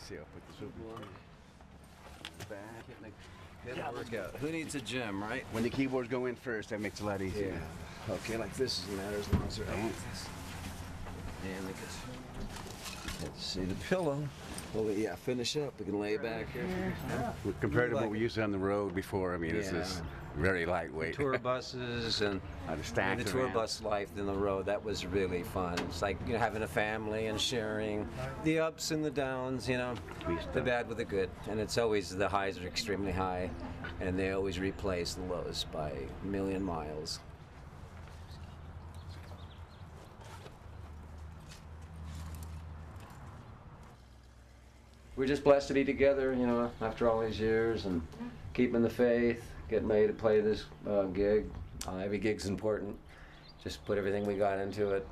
see, I'll put this over back. Getting a workout. Who needs a gym, right? When the keyboards go in first, that makes it a lot easier. Yeah. Okay, like this doesn't matter as long as they're up like this. And the guitar. Let's see the pillow. Well, yeah, finish up. We can lay back here. Yeah. Compared to what we used to on the road before, I mean, this is very lightweight. Tour buses and the tour bus life in the road, that was really fun. It's like, you know, having a family and sharing the ups and the downs, you know, the bad with the good. And it's always, the highs are extremely high, and they always replace the lows by a million miles. We're just blessed to be together, you know, after all these years, and keeping the faith, getting ready to play this gig. Every gig's important. Just put everything we got into it.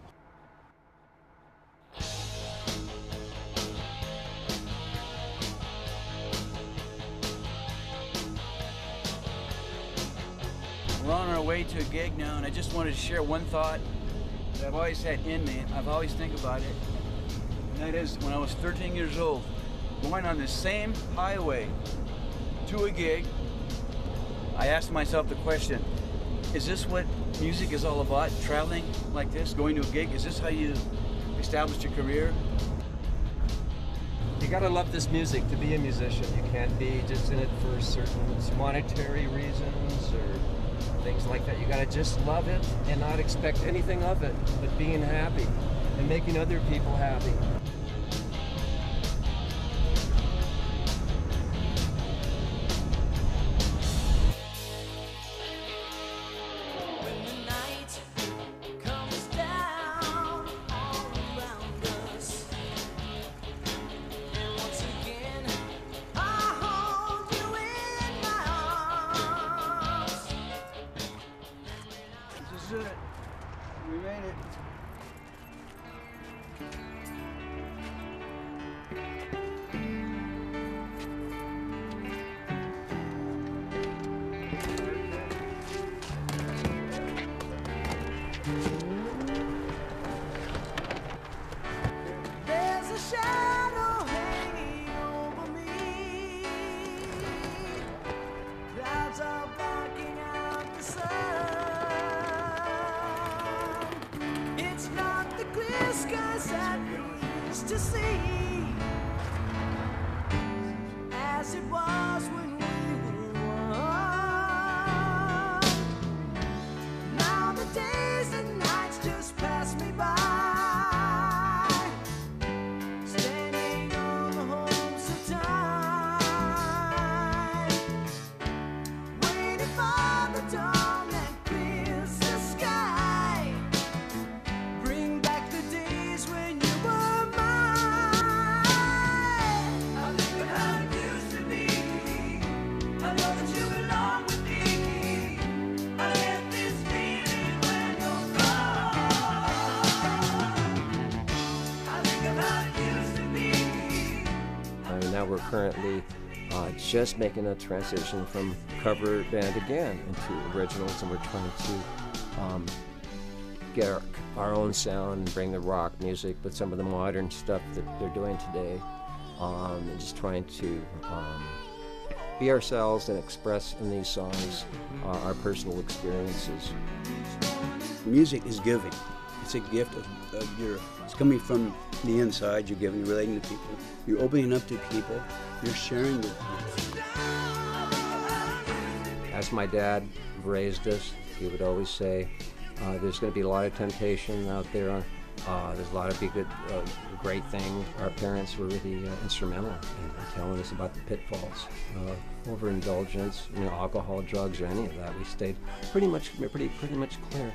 We're on our way to a gig now, and I just wanted to share one thought that I've always had in me. I've always think about it, and that is when I was 13 years old, going on the same highway to a gig, I asked myself the question, is this what music is all about? Traveling like this, going to a gig? Is this how you establish your career? You gotta love this music to be a musician. You can't be just in it for certain monetary reasons or things like that. You gotta just love it and not expect anything of it, but being happy and making other people happy. We made it. There's a shadow hanging over me. Clouds are blocking out the sun. It's not the clear skies that we used to see, as it was when we were one. Now the days and nights just pass me by, standing on the homestead time, waiting for the dawn that clears the sky. Bring back the days when you were mine. I think of how it used to be. I know that you belong with me. I get this feeling when you're gone. I think of how it used to be. Now we're currently just making a transition from cover band again into originals, and we're trying to get our own sound and bring the rock music with some of the modern stuff that they're doing today, and just trying to be ourselves and express in these songs our personal experiences. Music is giving. It's a gift it's coming from the inside. You're giving, you're relating to people. You're opening up to people. You're sharing with people. As my dad raised us, he would always say, there's going to be a lot of temptation out there. There's a lot of great things. Our parents were really instrumental in telling us about the pitfalls. Overindulgence, alcohol, drugs, or any of that. We stayed pretty much clear.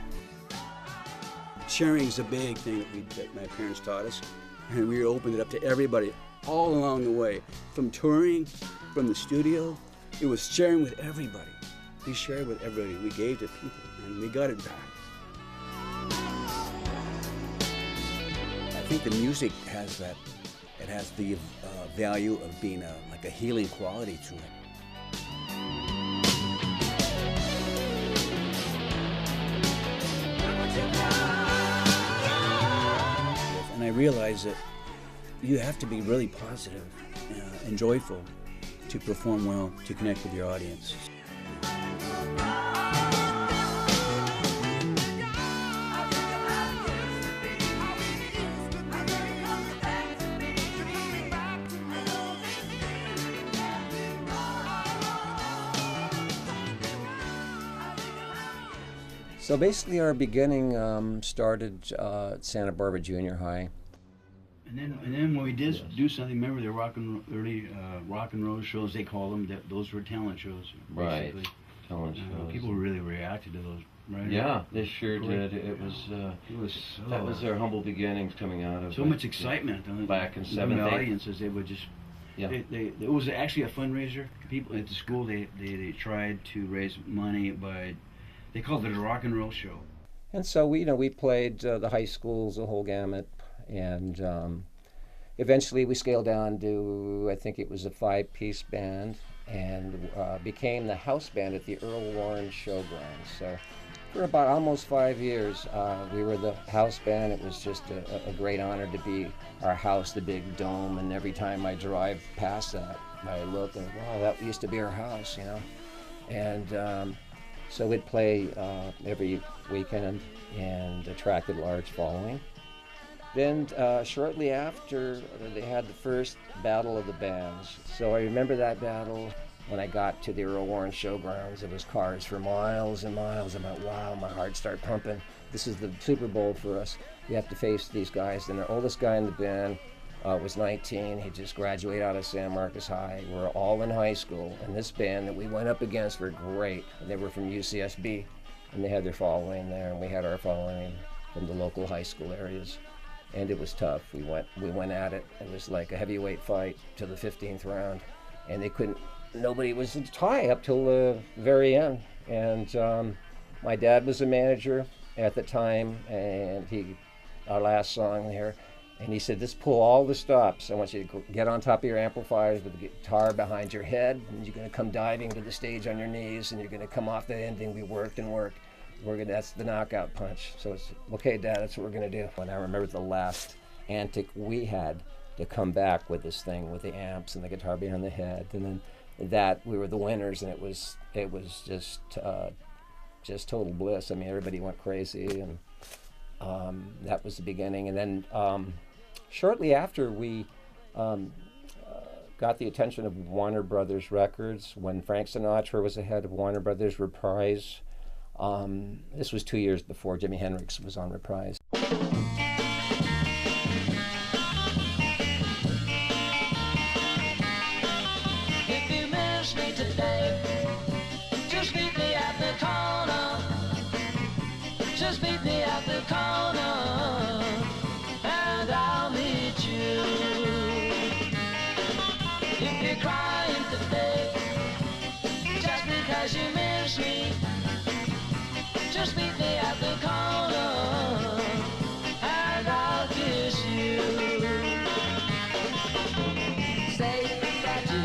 Sharing is a big thing that my parents taught us, and we opened it up to everybody all along the way. From touring, from the studio, it was sharing with everybody. We shared with everybody. We gave to people, and we got it back. I think the music has that. It has the value of being like a healing quality to it. And I realized that you have to be really positive and joyful to perform well, to connect with your audience. So basically our beginning started at Santa Barbara Junior High. And then when we did do something, remember the early rock and roll shows, they call them, those were talent shows. Right, basically. talent shows. People really reacted to those, right? Yeah, they sure Great. did. It was that was so, their humble beginnings coming out of so much excitement. back in The seventh, eighth. audiences, they would just, Yeah. it was actually a fundraiser. People at the school, they tried to raise money by, they called it a rock and roll show. And so we played the high schools, the whole gamut, and eventually we scaled down to, I think it was a 5-piece band, and became the house band at the Earl Warren Showgrounds. So for about almost 5 years, we were the house band. It was just a great honor to be our house, the big dome, and every time I drive past that, I look and, wow, that used to be our house, And so we'd play every weekend and attracted a large following. Then shortly after, they had the first Battle of the Bands. So I remember that battle when I got to the Earl Warren Showgrounds. It was cars for miles and miles. I'm like, wow, my heart started pumping. This is the Super Bowl for us. We have to face these guys. And the oldest guy in the band was 19. He just graduated out of San Marcos High. We're all in high school. And this band that we went up against were great. They were from UCSB, and they had their following there, and we had our following from the local high school areas. And it was tough. We went at it. It was like a heavyweight fight to the 15th round, and nobody was a tie up till the very end. And my dad was a manager at the time, and our last song there, and he said, "Just pull all the stops. I want you to get on top of your amplifiers with the guitar behind your head, and you're going to come diving to the stage on your knees, and you're going to come off the ending. We worked and worked. That's the knockout punch." So it's, okay, Dad, that's what we're going to do. And I remember the last antic we had to come back with this thing with the amps and the guitar behind the head, and then that we were the winners, and it was just total bliss. I mean, everybody went crazy, and that was the beginning. And then shortly after, we got the attention of Warner Brothers Records when Frank Sinatra was the head of Warner Brothers Reprise. This was 2 years before Jimi Hendrix was on Reprise. If you miss me today, just meet me at the corner. Just meet me at the corner, and I'll meet you. If you're crying today, just because you miss me, just meet me at the corner, and I'll kiss you. Say that you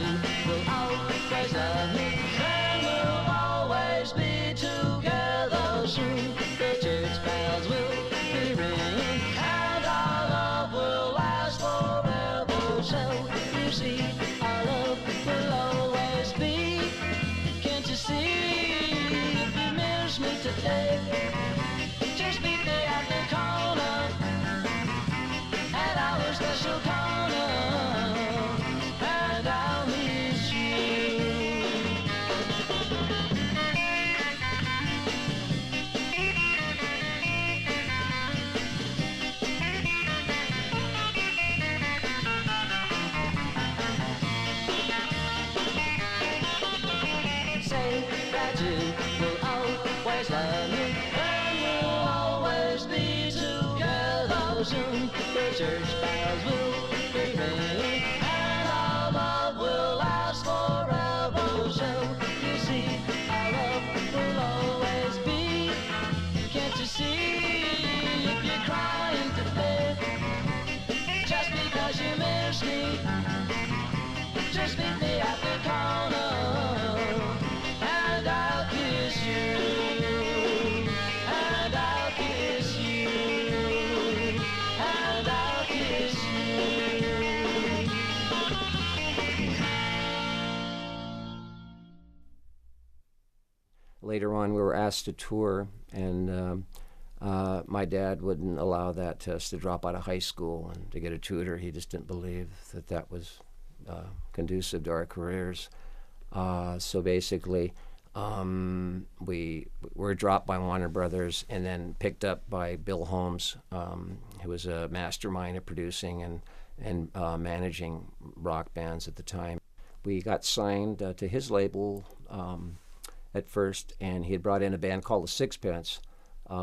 will always love me, and we'll always be together soon. The church bells will be ringing, and our love will last forever. So you see, our love will always be. Can't you see? If you miss me today, just meet me at the corner, at our special corner, and I'll meet you. Say that you will always love me, and we'll always be together soon. The church bells will be ringing, and our love will last forever. So you see, our love will always be. Can't you see? If you're crying today, just because you miss me, just meet me at the corner, and I'll kiss you, and I'll kiss you, and I'll kiss you. later on we were asked to tour, and my dad wouldn't allow that to us to drop out of high school and to get a tutor. He just didn't believe that that was conducive to our careers. So basically, we were dropped by Warner Brothers and then picked up by Bill Holmes, who was a mastermind at producing and managing rock bands at the time. We got signed to his label at first, and he had brought in a band called the Sixpence,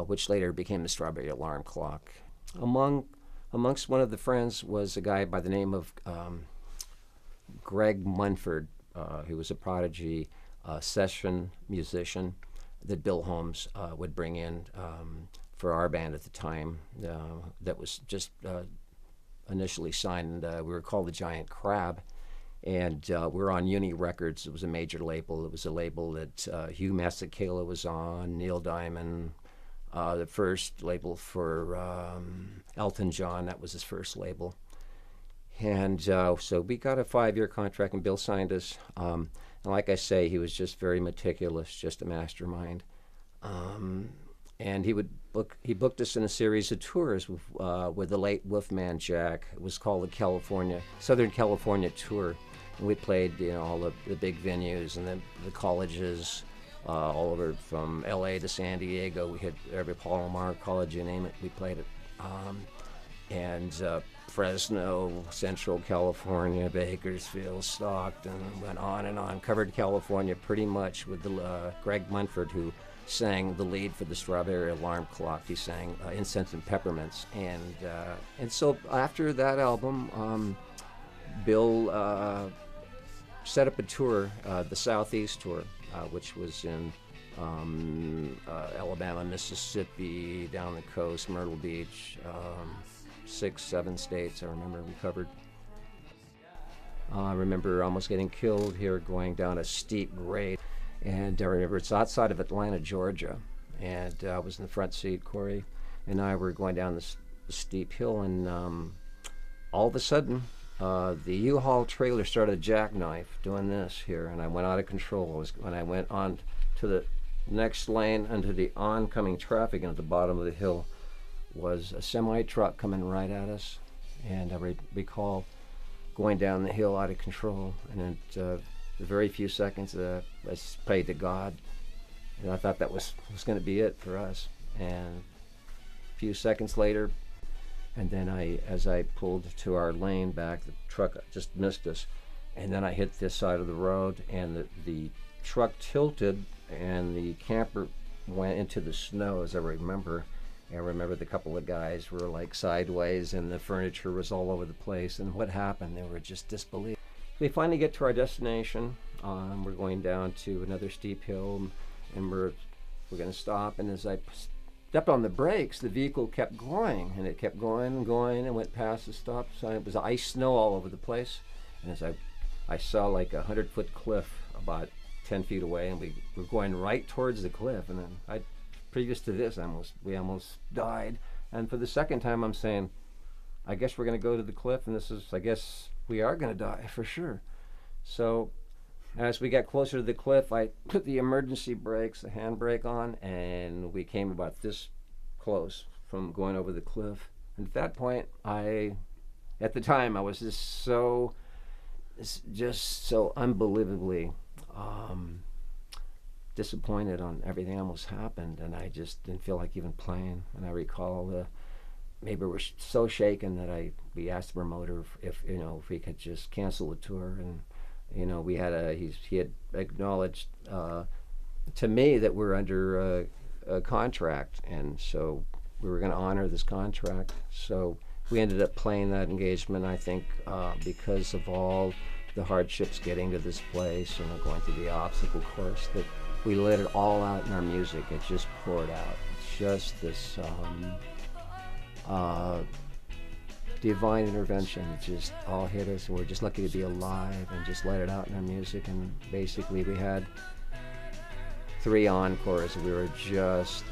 which later became the Strawberry Alarm Clock. Amongst one of the friends was a guy by the name of Greg Munford, who was a prodigy session musician that Bill Holmes would bring in for our band at the time. That was just initially signed. We were called the Giant Crab, and we were on Uni Records. It was a major label. It was a label that Hugh Masekela was on, Neil Diamond, the first label for Elton John. That was his first label. And so we got a 5-year contract, and Bill signed us. And like I say, he was just very meticulous, just a mastermind. And he booked us in a series of tours with the late Wolfman Jack. It was called the Southern California Tour. And we played, all the big venues and the colleges all over from L.A. to San Diego. We hit every Palomar College, you name it, we played it. And Fresno, Central California, Bakersfield, Stockton, went on and on. Covered California pretty much with Greg Munford, who sang the lead for the Strawberry Alarm Clock. He sang Incense and Peppermints. And so after that album, Bill set up a tour, the Southeast Tour, which was in Alabama, Mississippi, down the coast, Myrtle Beach, 6-7 states I remember we covered. I remember almost getting killed here going down a steep grade. And I remember it's outside of Atlanta, Georgia. And I was in the front seat. Cory and I were going down this steep hill, and all of a sudden, the U-Haul trailer started a jackknife doing this here, and I went out of control. When I went on to the next lane into the oncoming traffic, and at the bottom of the hill was a semi-truck coming right at us. And I recall going down the hill out of control, and at the very few seconds I prayed to God, and I thought that was going to be it for us. And a few seconds later, and then as I pulled to our lane back, the truck just missed us, and then I hit this side of the road, and the truck tilted, and the camper went into the snow, as I remember. I remember the couple of guys were like sideways, and the furniture was all over the place. And what happened? They were just disbelief. We finally get to our destination. We're going down to another steep hill, and we're going to stop. And as I stepped on the brakes, the vehicle kept going, and it kept going and going, and went past the stop sign. It was ice snow all over the place. And as I saw like a 100-foot cliff about 10 feet away, and we were going right towards the cliff. And then previous to this, we almost died. And for the second time, I'm saying, I guess we're going to go to the cliff, and I guess we are going to die for sure. So as we got closer to the cliff, I put the emergency brakes, the handbrake on, and we came about this close from going over the cliff. And at that point, at the time, I was just so unbelievably disappointed on everything almost happened, and I just didn't feel like even playing. And I recall maybe we're so shaken that we asked the promoter if we could just cancel the tour. And we had he had acknowledged to me that we're under a contract, and so we were going to honor this contract. So we ended up playing that engagement, I think, because of all the hardships getting to this place, going through the obstacle course, that we let it all out in our music. It just poured out. It's just this divine intervention. It just all hit us, and we're just lucky to be alive and just let it out in our music. And basically we had 3 encores. We were just,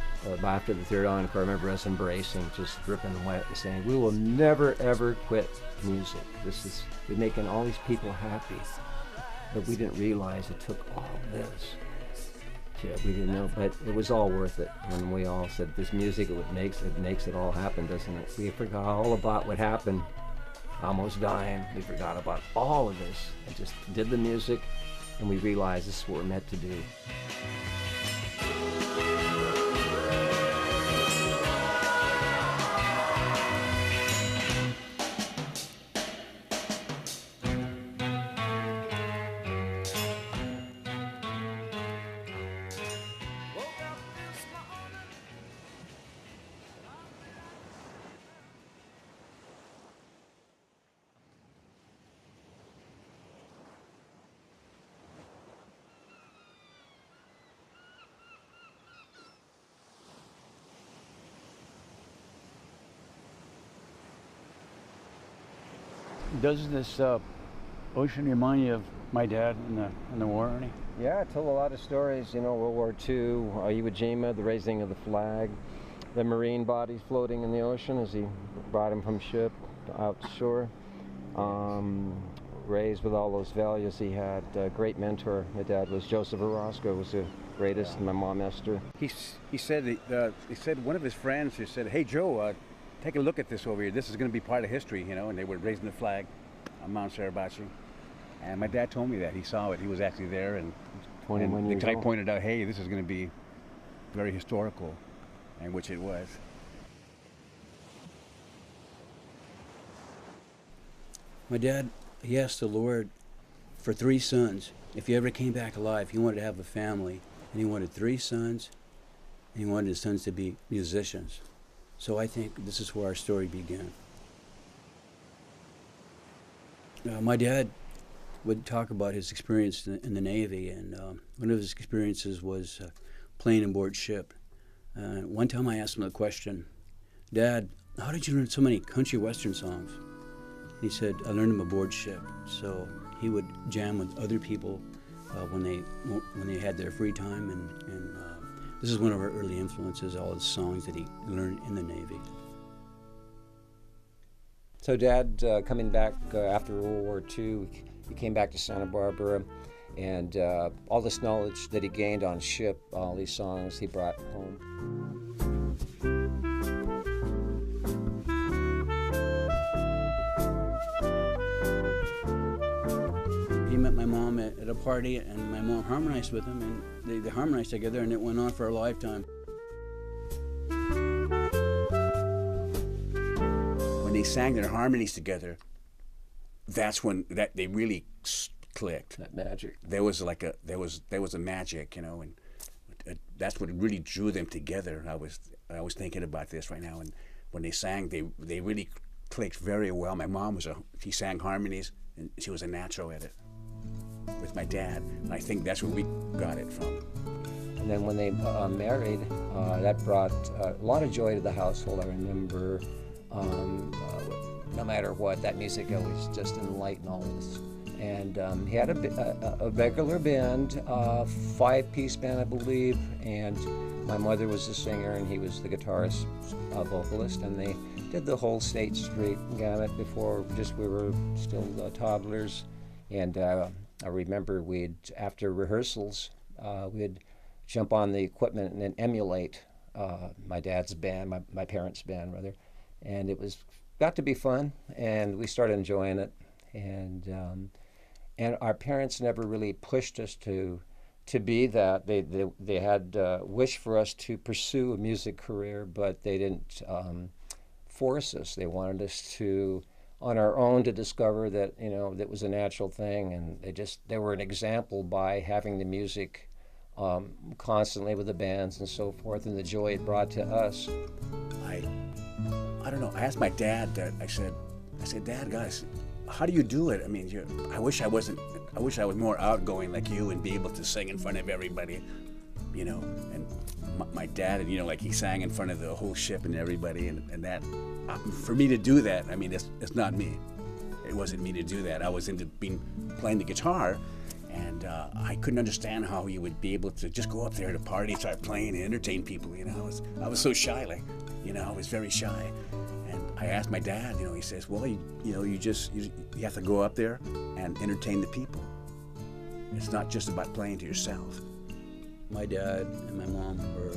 after the 3rd encore, I remember us embracing, just dripping wet, and saying, we will never ever quit music. We're making all these people happy. But we didn't realize it took all this Yeah, we didn't know, but it was all worth it. When we all said, this music, it makes it all happen, doesn't it? We forgot all about what happened, almost dying. We forgot about all of this and just did the music, and we realized this is what we're meant to do. Doesn't this ocean remind you of my dad in the war, Ernie? Yeah, I told a lot of stories, you know, World War II, Iwo Jima, the raising of the flag, the Marine bodies floating in the ocean as he brought him from ship outshore. Raised with all those values he had. A great mentor. My dad was Joseph Orosco, was the greatest, and my mom Esther. He said one of his friends, he said, "Hey Joe, take a look at this over here. This is going to be part of history, you know." And they were raising the flag on Mount Suribachi. And my dad told me that he saw it. He was actually there, and 21 the years guy old. pointed out, "Hey, this is going to be very historical," and which it was. My dad, he asked the Lord for 3 sons. If he ever came back alive, he wanted to have a family, and he wanted 3 sons, and he wanted his sons to be musicians. So I think this is where our story began. My dad would talk about his experience in the Navy, and one of his experiences was playing aboard ship. One time I asked him the question, "Dad, how did you learn so many country western songs?" He said, "I learned them aboard ship." So he would jam with other people when they had their free time, and this is one of our early influences, all the songs that he learned in the Navy. So Dad, coming back after World War II, he came back to Santa Barbara, and all this knowledge that he gained on ship, all these songs he brought home. He met my mom at a party, and my mom harmonized with him, and they harmonized together, and it went on for a lifetime. When they sang their harmonies together, that's when they really clicked. That magic. There was a magic, you know, and that's what really drew them together. I was thinking about this right now, and when they sang, they really clicked very well. My mom she sang harmonies, and she was a natural at it. With my dad, and I think that's where we got it from. And then when they married, that brought a lot of joy to the household. I remember, no matter what, that music always just enlightened all of us. And he had a regular band, 5-piece band, I believe, and my mother was the singer, and he was the guitarist, vocalist, and they did the whole State Street gamut before we were still toddlers. And I remember after rehearsals, we'd jump on the equipment and then emulate my dad's band, my parents' band rather, and it got to be fun, and we started enjoying it, and our parents never really pushed us to be that. They had wish for us to pursue a music career, but they didn't force us. They wanted us to, on our own, to discover that, you know, that was a natural thing, and they were an example by having the music constantly with the bands and so forth, and the joy it brought to us. I don't know. I asked my dad that. I said, "Dad, guys, how do you do it? I mean, I wish I was more outgoing like you and be able to sing in front of everybody, you know." And my dad, you know, like he sang in front of the whole ship and everybody, and that, for me to do that, I mean, it's not me. It wasn't me to do that. I was into playing the guitar, and I couldn't understand how he would be able to just go up there at a party, start playing, and entertain people. You know, I was so shy, like, you know, I was very shy. And I asked my dad, you know, he says, "Well, you have to go up there and entertain the people. It's not just about playing to yourself. My dad and my mom were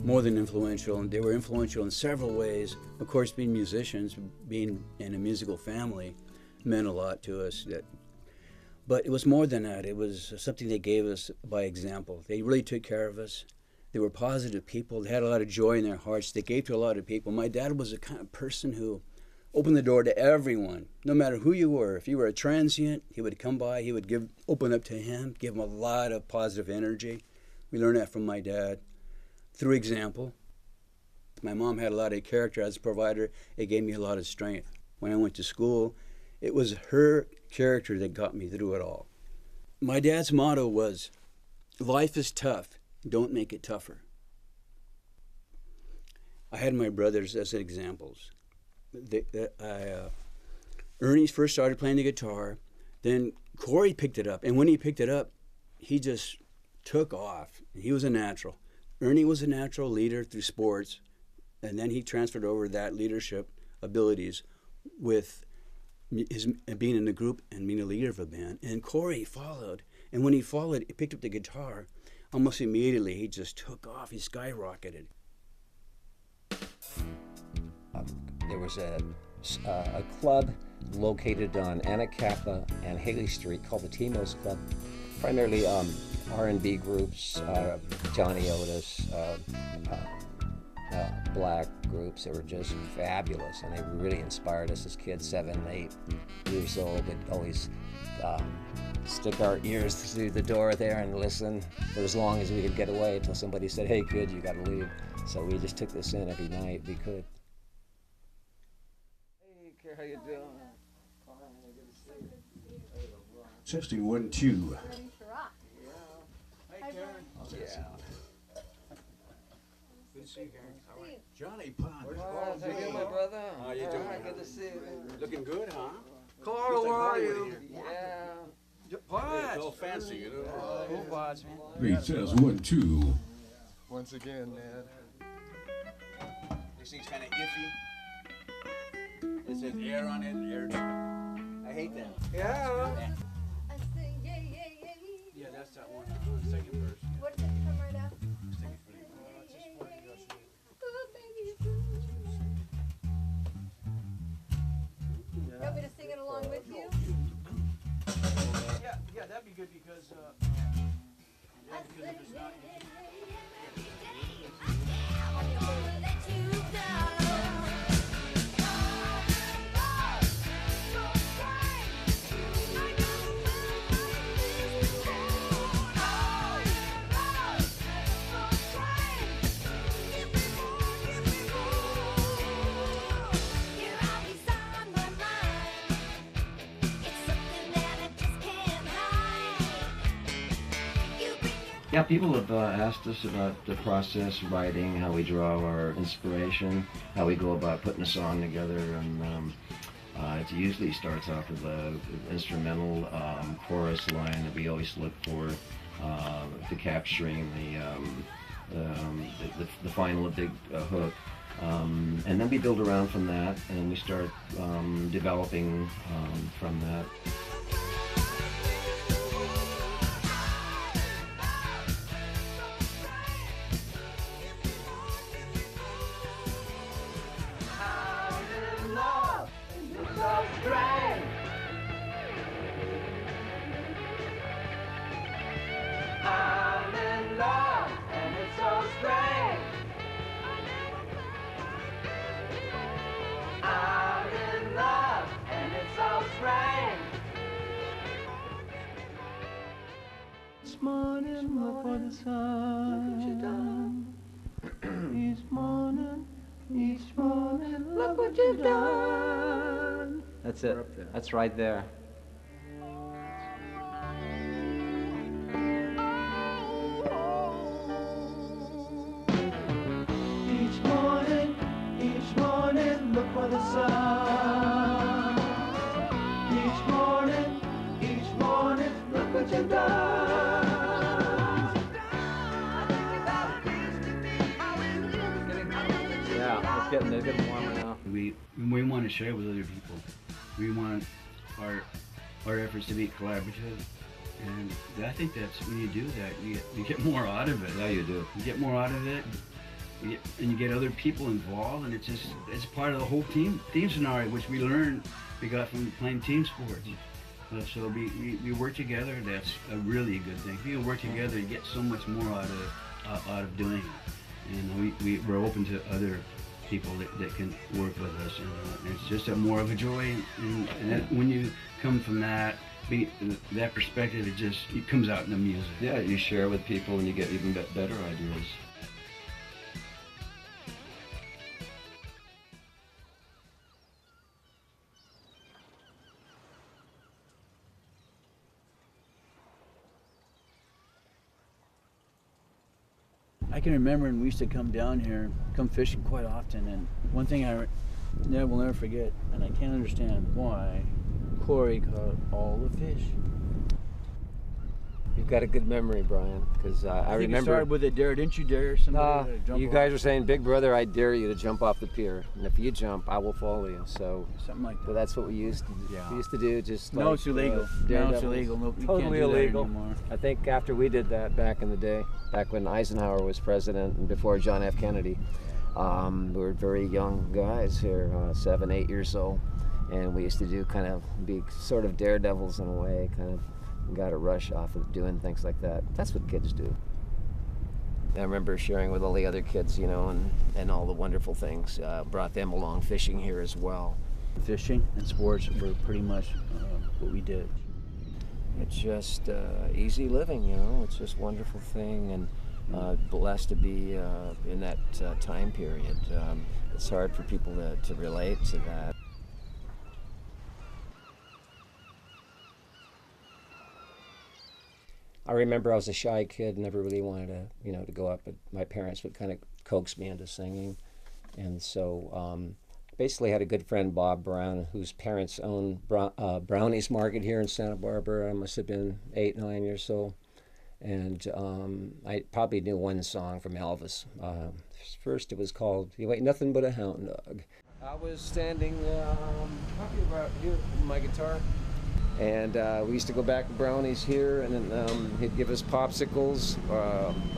more than influential, and they were influential in several ways. Of course, being musicians, being in a musical family meant a lot to us. But it was more than that. It was something they gave us by example. They really took care of us. They were positive people. They had a lot of joy in their hearts. They gave to a lot of people. My dad was the kind of person who opened the door to everyone, no matter who you were. If you were a transient, he would come by, he would open up to him, give him a lot of positive energy. We learned that from my dad through example. My mom had a lot of character as a provider. It gave me a lot of strength. When I went to school, it was her character that got me through it all. My dad's motto was, life is tough, don't make it tougher. I had my brothers as examples. Ernie first started playing the guitar, then Cory picked it up, and when he picked it up, he just took off. He was a natural. Ernie was a natural leader through sports, and then he transferred over that leadership abilities with his being in the group and being a leader of a band. And Cory followed, and when he followed, he picked up the guitar. Almost immediately, he just took off. He skyrocketed. There was a club located on Anacapa and Haley Street called the Timos Club. Primarily R&B groups, Johnny Otis, black groups that were just fabulous, and they really inspired us as kids, 7, 8 years old. We'd always stick our ears through the door there and listen for as long as we could get away until somebody said, "Hey kid, you gotta leave." So we just took this in every night we could. Hey, how you doing? Testing 1, 2. Ready to rock. Hi, Karen. Yeah. Good to see you, Karen. All right. Johnny Pond. How you, my brother? How you doing? Good to see you. Looking good, huh? Carl, where are you? Yeah. What? It's all fancy, you know. Cool pods, man. Hey, test 1, 2. Once again, man. This thing's kind of iffy. It says air on it, air. I hate that. Yeah. I say, yeah, yeah, yeah. Yeah, that's that one. Second verse. What's it come right after? Sing it for you. Oh, baby, it's true. You want me to sing it along with you? Yeah, that'd be good because, I say, yeah, yeah, yeah, yeah. I'm gonna let you down. Yeah, people have asked us about the process, writing, how we draw our inspiration, how we go about putting a song together, and it usually starts off with an instrumental chorus line that we always look for to capturing the final big hook. And then we build around from that, and we start developing from that. Each morning, look for the sun. Each morning, look what you've done. That's it. That's right there. Each morning, look for the sun. Each morning, look what you've done. Yeah, it's getting warmer now. We want to share with other people. We want our efforts to be collaborative And I think that's when you do that, you get more out of it. Yeah, you do. You get more out of it, and you get other people involved, and it's part of the whole team scenario, which we got from playing team sports. So we work together. That's a really good thing. If you work together, you get so much more out of doing it. And we're open to other people that can work with us, and it's just more of a joy. And that, when you come from that perspective, it comes out in the music. Yeah, you share with people and you get even better ideas. I can remember when we used to come down here, come fishing quite often, and one thing I will never forget, and I can't understand why, Cory caught all the fish. You've got a good memory, Brian, because I think remember. You started with a dare, didn't you dare somebody to jump you off? guys were saying, "Big brother, I dare you to jump off the pier, and if you jump, I will follow you." So something like that. But that's what we used to do. Yeah. We used to do. Just No, like, it's illegal. No, daredevils. it's illegal. No, you Totally can't do illegal. that anymore. I think after we did that back in the day, back when Eisenhower was president and before John F. Kennedy, we were very young guys here, 7, 8 years old, and we used to be sort of daredevils in a way, kind of got a rush off of doing things like that. That's what kids do. I remember sharing with all the other kids, and all the wonderful things. Brought them along fishing here as well. Fishing and sports were pretty much what we did. It's just easy living, It's just a wonderful thing, and blessed to be in that time period. It's hard for people to relate to that. I remember I was a shy kid, never really wanted to go up, but my parents would kind of coax me into singing. And so basically had a good friend, Bob Brown, whose parents owned Brownies Market here in Santa Barbara. I must have been 8, 9 years old. And I probably knew one song from Elvis. First it was called, "You Ain't Nothing But a Hound Dog." I was standing probably about here with my guitar. And we used to go back to Brownies here, and then he'd give us popsicles,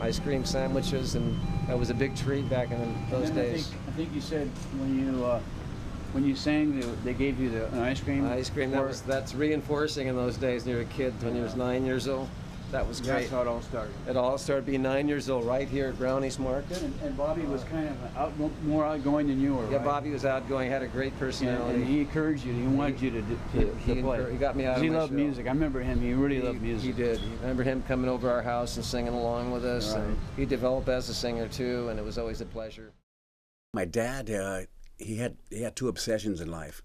ice cream sandwiches, and that was a big treat back in those days. I think you said when you sang, they gave you an ice cream. Ice cream. That's reinforcing in those days. When you were a kid, when you was 9 years old. That was great. That's how it all started. It all started being 9 years old, right here at Brownies Market. And Bobby was kind of more outgoing than you were, Yeah, right? Bobby was outgoing, had a great personality. And he encouraged you. He wanted you to play. He got me out of He my loved shell. music. I remember him. He really loved music. He did. I remember him coming over our house and singing along with us. Right. And he developed as a singer too, and it was always a pleasure. My dad, he had 2 obsessions in life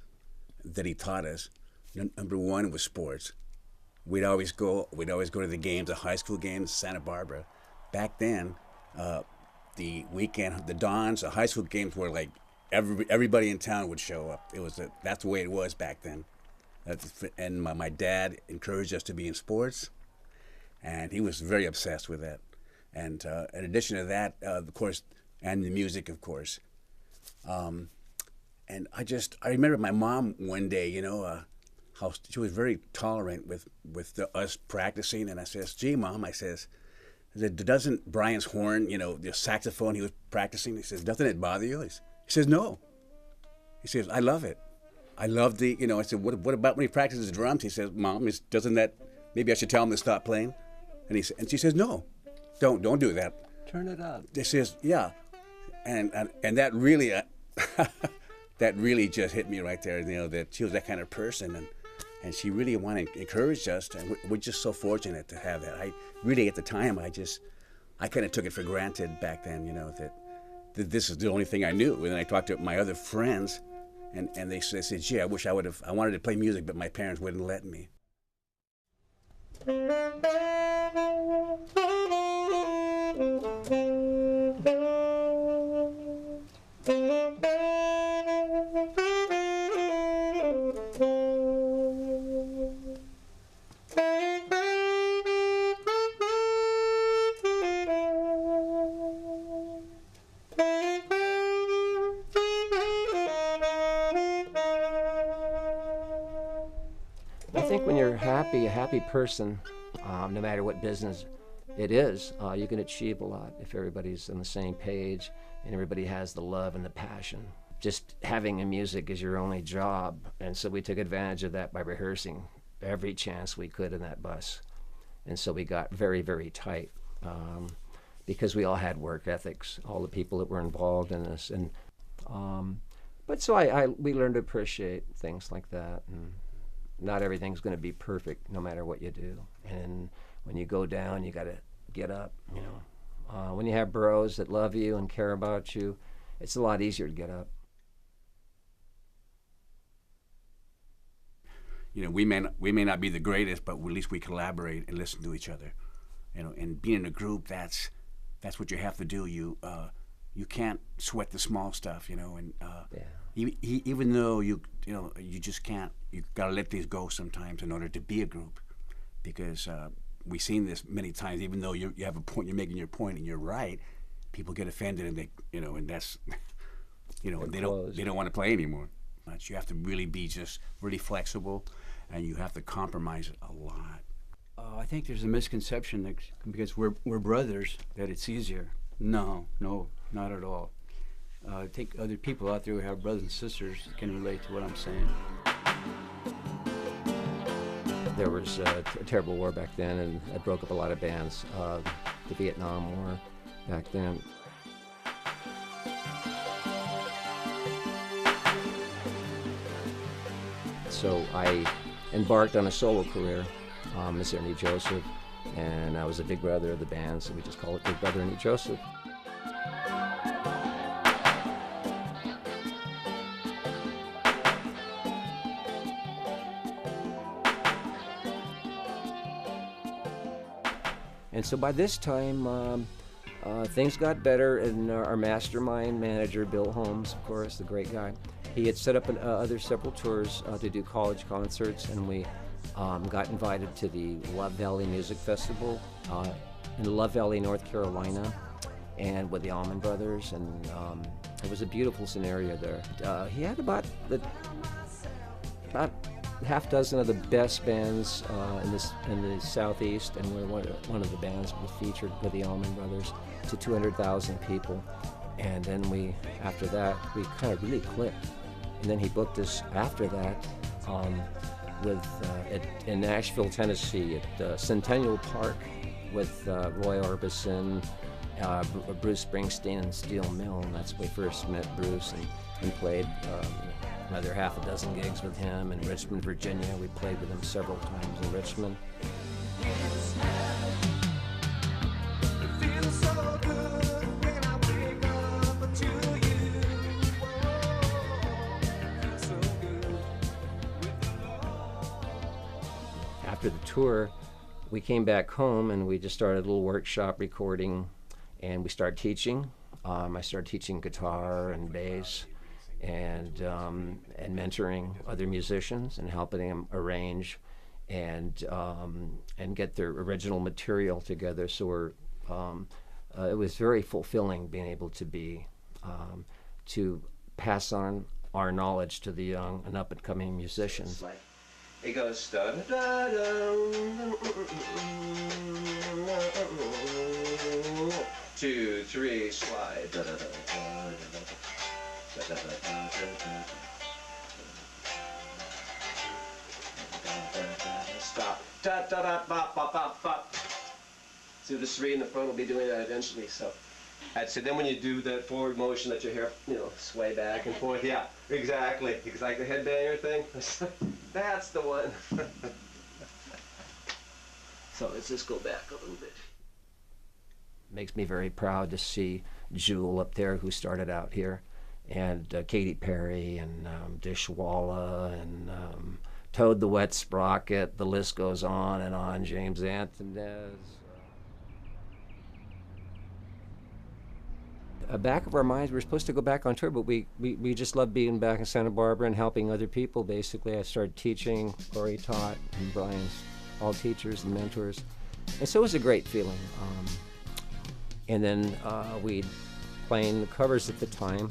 that he taught us. Number one was sports. We'd always go to the games, the high school games, Santa Barbara. Back then, the weekend, the dawns, the high school games were like everybody in town would show up. That's the way it was back then. And my dad encouraged us to be in sports, and he was very obsessed with that. And in addition to that, of course, and the music, of course. And I remember my mom one day, how she was very tolerant with us practicing, and I says, "Gee, Mom," I says, "doesn't Brian's horn, the saxophone he was practicing?" He says, "Doesn't it bother you?" He says, "No." He says, "I love it. I love the, I said, what about when he practices drums?" He says, "Mom, doesn't that, maybe I should tell him to stop playing?" And she says, "No, don't do that. Turn it up." She says, "Yeah," and that really, that really just hit me right there. That she was that kind of person, and she really wanted to encourage us, and we're just so fortunate to have that. I really, at the time, I kind of took it for granted back then, that this is the only thing I knew. And then I talked to my other friends, and they said, "Gee, I wish I wanted to play music, but my parents wouldn't let me." I think when you're happy, a happy person, No matter what business it is, you can achieve a lot if everybody's on the same page and everybody has the love and the passion. Just having a music is your only job, and so we took advantage of that by rehearsing every chance we could in that bus. And so we got very, very tight because we all had work ethics, all the people that were involved in this. And but so we learned to appreciate things like that. And not everything's going to be perfect no matter what you do. And when you go down, you got to get up, you know. When you have bros that love you and care about you, it's a lot easier to get up. You know, we may not be the greatest, but at least we collaborate and listen to each other. You know, and being in a group, that's what you have to do. You can't sweat the small stuff, you know, and even though you just can't. You gotta let these go sometimes in order to be a group, because we've seen this many times. Even though you have a point, you're making your point and you're right, people get offended and they, you know, and that's, you know, they don't want to play anymore. But you have to really be just really flexible, and you have to compromise a lot. I think there's a misconception that because we're brothers that it's easier. No, not at all. I think other people out there who have brothers and sisters can relate to what I'm saying. There was a terrible war back then, and it broke up a lot of bands. The Vietnam War back then. So I embarked on a solo career as Ernie Joseph, and I was a big brother of the band, so we just call it Big Brother Ernie Joseph. And so by this time, things got better, and our mastermind manager, Bill Holmes, of course, the great guy, he had set up other several tours to do college concerts, and we got invited to the Love Valley Music Festival in Love Valley, North Carolina, and with the Allman Brothers, and it was a beautiful scenario there. He had about half dozen of the best bands in the Southeast, and we're one of the bands was featured with the Allman Brothers to 200,000 people. And then after that, we kind of really clicked. And then he booked us after that in Nashville, Tennessee, at Centennial Park with Roy Orbison, Bruce Springsteen, and Steel Mill. And that's when we first met Bruce and played another half a dozen gigs with him in Richmond, Virginia. We played with him several times in Richmond. After the tour, we came back home and we just started a little workshop recording, and we started teaching. I started teaching guitar and bass, and mentoring other musicians and helping them arrange and get their original material together. So it was very fulfilling being able to pass on our knowledge to the young and up and coming musicians. It goes da da da da 2, 3, slide da da da stop da da da bop bop bop bop. So the 3 in the front will be doing that eventually. So that's it. Then when you do that forward motion, let your hair, sway back and forth. Yeah, exactly. It's like the headbanger thing. That's the one. So let's just go back a little bit. Makes me very proud to see Jewel up there, who started out here, and Katy Perry, and Dishwalla, and Toad the Wet Sprocket. The list goes on and on. James Antoinez. Back of our minds, we were supposed to go back on tour, but we just loved being back in Santa Barbara and helping other people. Basically, I started teaching. Cory taught, and Brian's all teachers and mentors, and so it was a great feeling. And then we playing the covers at the time.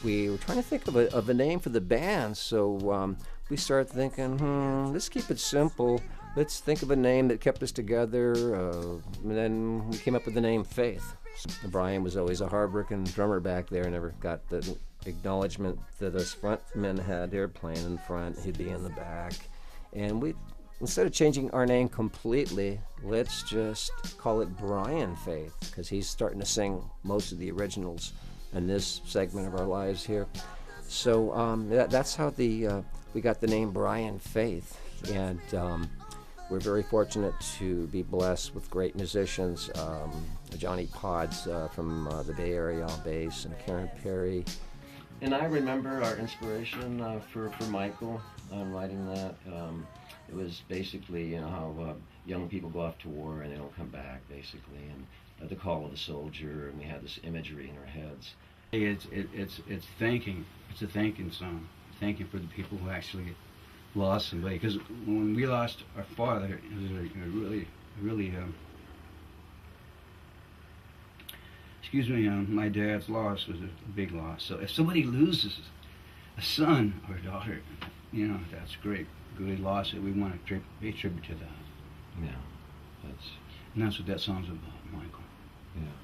We were trying to think of a name for the band, so we started thinking, let's keep it simple. let's think of a name that kept us together. And then we came up with the name Faith. Brian was always a hard-working drummer back there, never got the acknowledgement that us front men had. They were playing in front, he'd be in the back. And we, instead of changing our name completely, let's just call it Brian Faith, because he's starting to sing most of the originals in this segment of our lives here. So that's how we got the name Brian Faith. And we're very fortunate to be blessed with great musicians. Johnny Pods from the Bay Area on bass, and Karen Perry. And I remember our inspiration for Michael writing that. It was basically, you know, how young people go off to war and they don't come back, basically, and the call of the soldier, and we had this imagery in our heads. It's thanking. It's a thanking song. Thanking for the people who actually lost somebody. Because when we lost our father, it was a really, excuse me, my dad's loss was a big loss. So if somebody loses a son or a daughter, you know, that's great. Good loss that we want to pay tribute to that. Yeah, and that's what that song's about, Michael. Yeah.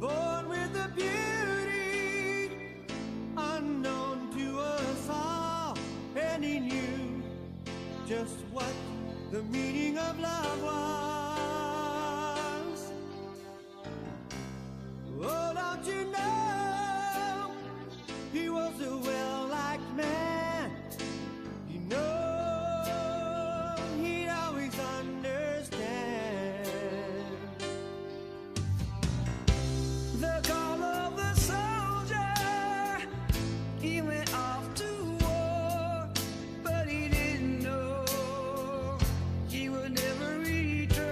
Born with a beauty unknown to us all, and he knew just what the meaning of love was. Oh, don't you know he was a well-liked man? You know he'd always understand the call of the soldier. He went off to war, but he didn't know he would never return.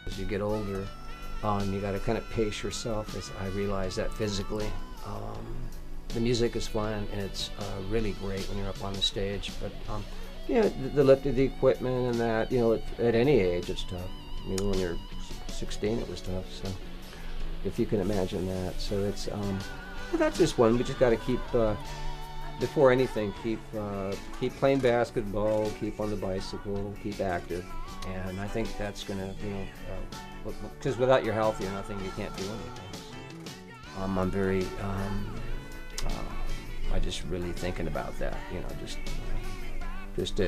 As you get older, you got to kind of pace yourself. As I realize that physically. The music is fun, and it's really great when you're up on the stage. But you know, the lift of the equipment and that, you know, at any age it's tough. Even when you're 16, it was tough. So if you can imagine that. So it's well, that's just one. We just got to keep. Before anything, keep playing basketball, keep on the bicycle, keep active, and I think that's gonna, you know, because without your health, you're nothing. You can't do anything. I'm very, I just really thinking about that, you know, just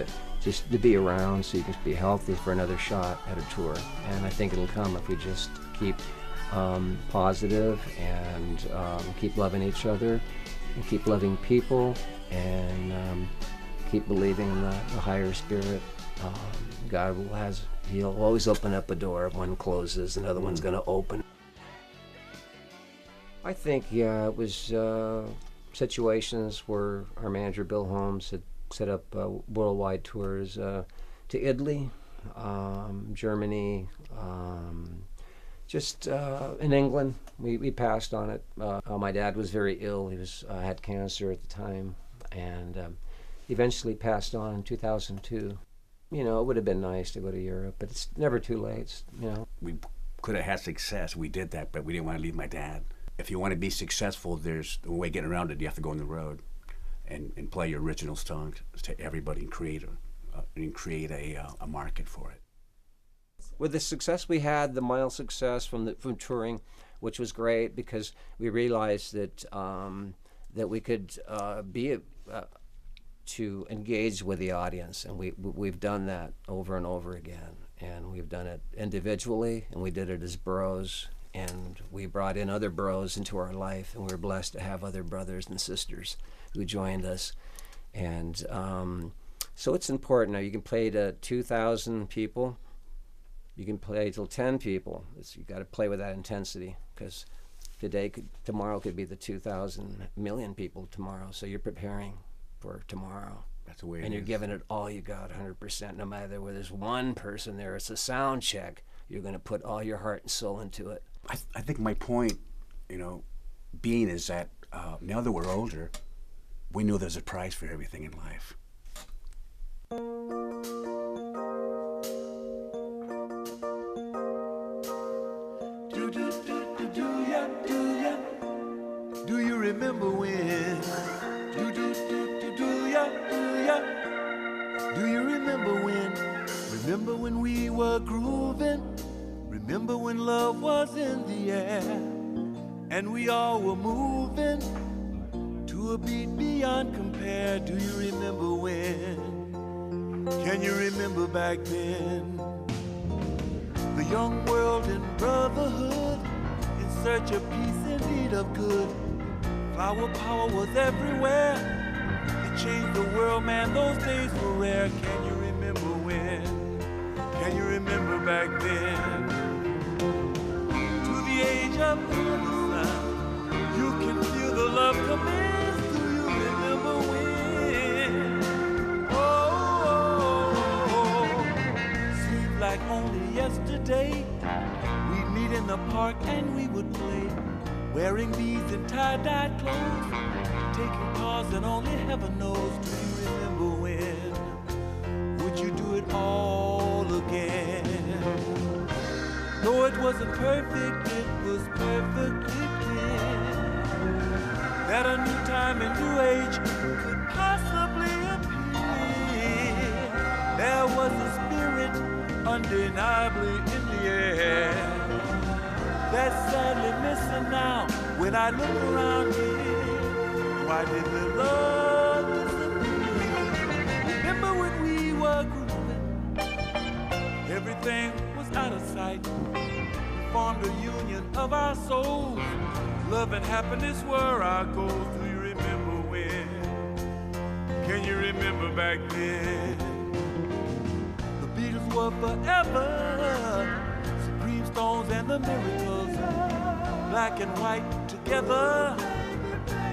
to be around, so you can be healthy for another shot at a tour, and I think it'll come if we just keep positive and keep loving each other. And keep loving people, and keep believing in the higher spirit. God he'll always open up a door. If one closes, another one's going to open. I think, yeah, it was situations where our manager, Bill Holmes, had set up worldwide tours to Italy, Germany, just in England. We passed on it. My dad was very ill. He had cancer at the time, and eventually passed on in 2002. You know, it would have been nice to go to Europe, but it's never too late, you know. We could have had success. We did that, but we didn't want to leave my dad. If you want to be successful, there's a way of getting around it. You have to go on the road and play your original songs to everybody and create a market for it. With the success we had, the mild success from touring, which was great because we realized that that we could be to engage with the audience, and we've done that over and over again, and we've done it individually, and we did it as bros, and we brought in other bros into our life, and we were blessed to have other brothers and sisters who joined us, and so it's important. Now you can play to 2,000 people. You can play till 10 people. You got to play with that intensity, because tomorrow could be the 2,000 million people tomorrow. So you're preparing for tomorrow. That's the way it is. And you're giving it all you got, 100%. No matter where there's one person there, it's a sound check. You're going to put all your heart and soul into it. I think my point, you know, being is that now that we're older, we know there's a price for everything in life. Do you remember when? Do you remember when? Remember when we were grooving? Remember when love was in the air? And we all were moving to a beat beyond compare. Do you remember when? Can you remember back then? The young world in brotherhood, in search of peace and need of good. Flower power was everywhere. It changed the world, man, those days were rare. Can you remember when? Can you remember back then? To the age of the sun, you can feel the love commence. Do you remember when? Oh, seemed like only yesterday. We'd meet in the park and we would play, wearing beads and tie-dye clothes, taking cars that only heaven knows. Do you remember when? Would you do it all again? Though it wasn't perfect, it was perfectly clear that a new time and new age could possibly appear. There was a spirit undeniably in the air that's sadly missing now. When I look around here, why did the love disappear? Remember when we were grooving? Everything was out of sight. formed a union of our souls. Love and happiness were our goals. Do you remember when? Can you remember back then? The Beatles were forever, Supreme Stones and the Miracles, black and white together,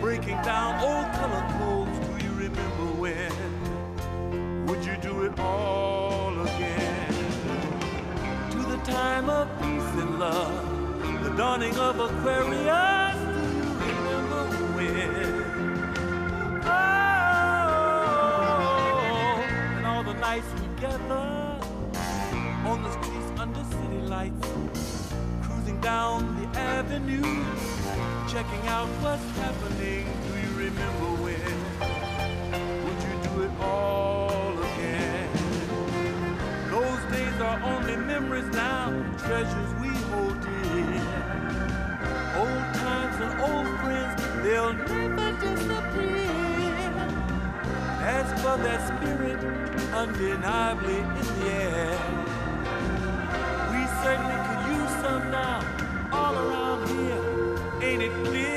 breaking down old color codes. Do you remember when? Would you do it all again? To the time of peace and love, the dawning of Aquarius. Do you remember when? Oh, and all the nights together on the streets under city lights, cruising down the avenue, checking out what's happening. Do you remember when? Would you do it all again? Those days are only memories now, treasures we hold dear. Old times and old friends, they'll never disappear. As for that spirit, undeniably in the air, we certainly could use some now, all around here. Ain't it clear?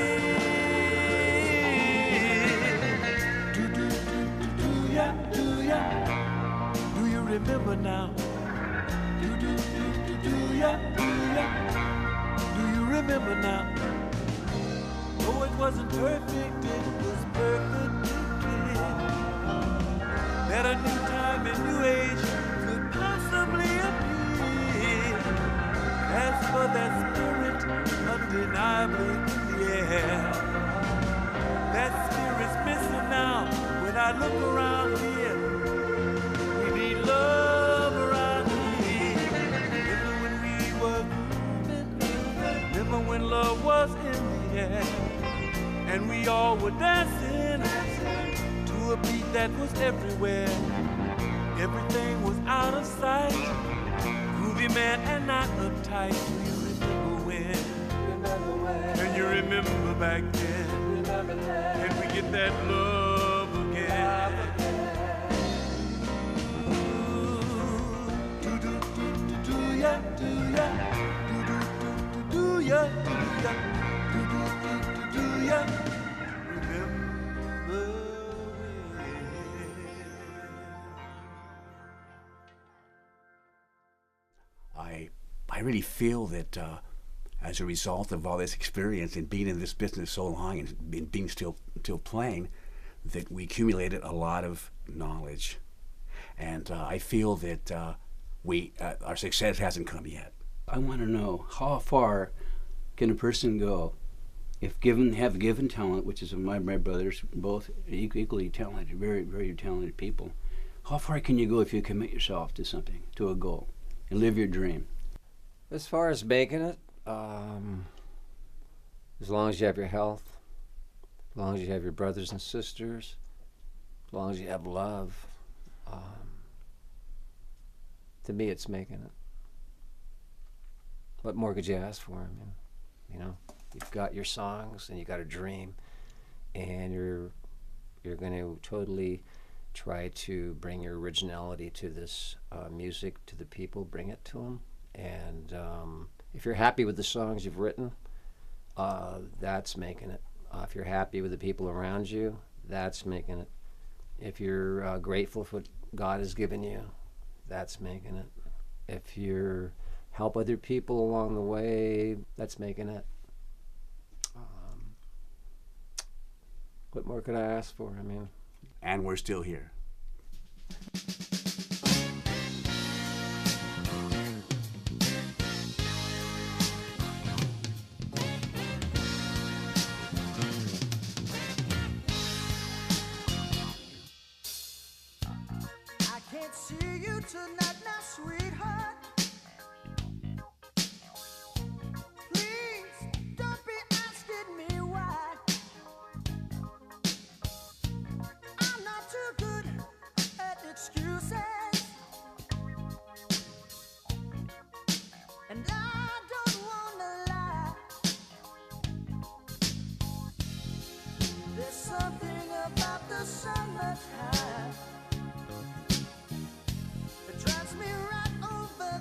Do you remember now? Do you remember now? Oh, it wasn't perfect, it was perfectly clear that a new time and new age could possibly appear. As for that spirit, undeniably in the air, that spirit's missing now. When I look around here, we need love around here. Remember when we were grooving? Remember when love was in the air? And we all were dancing to a beat that was everywhere. Everything was out of sight, groovy man and not uptight. Do you remember when? Can you remember back then? Can we get that love again? Do ya? Do ya? Remember when? I really feel that as a result of all this experience and being in this business so long and being still playing, that we accumulated a lot of knowledge. And I feel that our success hasn't come yet. I want to know, how far can a person go if have given talent, which is my brothers, both equally talented, very, very talented people. How far can you go if you commit yourself to something, to a goal, and live your dream? As far as making it, as long as you have your health, as long as you have your brothers and sisters, as long as you have love, to me it's making it. What more could you ask for? I mean, you know, you've got your songs and you got a dream, and you're going to totally try to bring your originality to this music, to the people, bring it to them. And if you're happy with the songs you've written, that's making it. If you're happy with the people around you, that's making it. If you're grateful for what God has given you, that's making it. If you help other people along the way, that's making it. What more could I ask for? I mean, and we're still here. I can't see you tonight now, sweetheart. Please don't be asking me why. I'm not too good at excuses, and I don't wanna lie. There's something about the summertime that drives me right over